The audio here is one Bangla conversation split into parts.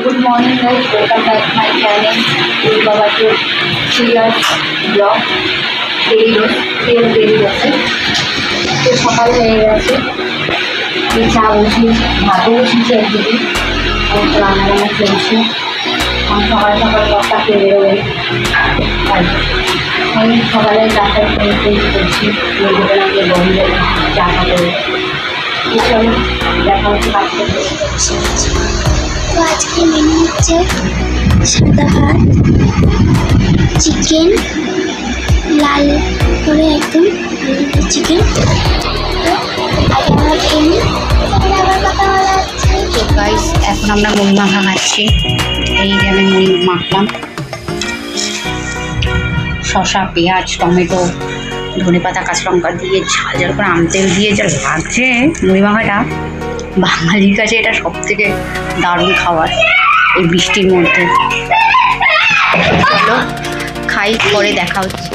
Good morning guys, welcome back to my channel. This is Baba to Shriya's vlog. Daily আছে তো সকাল হয়ে গেছে, চা বসিয়েছি, ভাতও বসিয়েছি একদিকে, রান্নাবান্না চলছে। আমি সকাল সকাল বস্তা খেয়ে বেরোবে, আমি সকালে চাটা করছি, আমাকে বন্ধ চাটা করে চলো দেখা হচ্ছে কাজ করতে। তো আজকে মেনু হচ্ছে সাদা ভাত, চিকেন, লাল করে একদম চিকেন। তো গাইস এখন আমরা মুড়ি মাখা খাচ্ছি। এই যে আমি মুড়ি মাখলাম, শসা, পেঁয়াজ, টমেটো, ধনেপাতা, কাঁচা লঙ্কা দিয়ে ঝাল ঝাল করে আম তেল দিয়ে যা লাগছে মুড়ি মাখাটা, বাঙালির কাছে এটা সব থেকে দারুণ খাবার এই বৃষ্টির মধ্যে। চলো খাই, পরে দেখা হচ্ছে।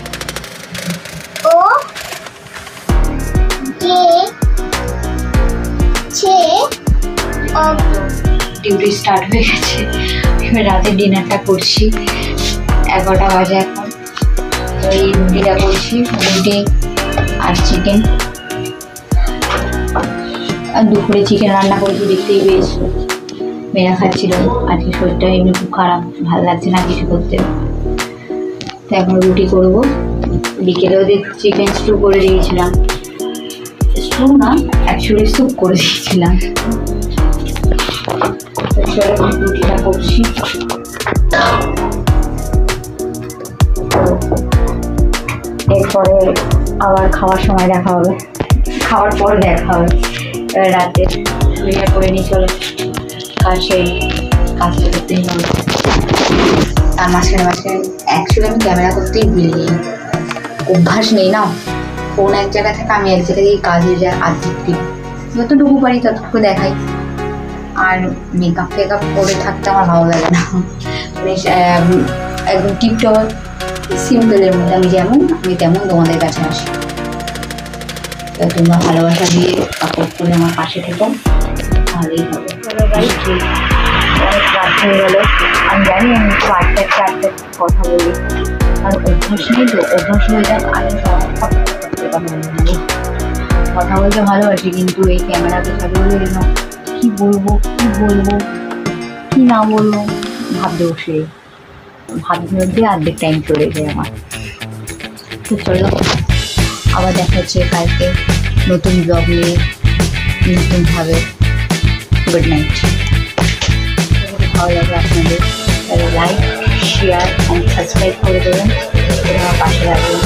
ডিউটি স্টার্ট হয়ে গেছে, এবার রাতের ডিনারটা করছি। 11টা বাজে এখন। তো এই রুটিটা করছি, রুটি আর চিকেন, আর দুপুরে চিকেন রান্না করেছি, দেখতেই বেশ মেয়েরা খাচ্ছিল। আজকে শরীরটা এমনি খুব খারাপ, ভালো লাগছে না কিছু করতে। তো এখন রুটি করবো। বিকেলেও চিকেন স্টু করে দিয়েছিলাম, স্টু না অ্যাকচুয়ালি স্যুপ করে দিয়েছিলাম। রুটিটা করছি। এরপরে আবার খাওয়ার সময় দেখা হবে, খাওয়ার পর দেখা হবে। এবার রাতে শুয়ে করে নিয়ে চলো কাজ, সেই কাজটা করতেই হবে। তার মাঝখানে অ্যাকচুয়ালি আমি ক্যামেরা করতেই ভুলে যাই, অভ্যাস নেই না। ফোন এক জায়গায় থাকে, আমি এক জায়গায় কাজের আর্ধেক দিই, যতটুকু পারি ততটুকু দেখাই। আর মেকআপ টেকআপ করে থাকতে আমার ভালো লাগে না, মানে একদম টিপটপ সিম্পলের মধ্যে আমি যেমন, আমি তেমন তোমাদের কাছে আসি। তো তোমরা ভালোবাসা দিয়ে সাপোর্ট করে আমার পাশে থেকো, ভালোই হবে। অনেক রাত হয়ে গেলো, আমি জানি আমি একটু আটটা কথা বলি, আর অভ্যাস নেই তো, অভ্যাস হয়ে যাক। আমি কথা বলতে ভালোবাসি, কিন্তু এই ক্যামেরাতে সাথে বলে না কি বলবো কি না বলবো ভাবতে বসে, ভাবতে মধ্যে অর্ধেক টাইম চলে যায় আমার। তো চলো আবার দেখা হচ্ছে কালকে নতুন ব্লগ নিয়ে, নতুনভাবে। Good night. ভালো লাগলো আপনাদের, তাহলে লাইক, শেয়ার অ্যান্ড সাবস্ক্রাইব করে দেবেন, আমার পাশে রাখবেন।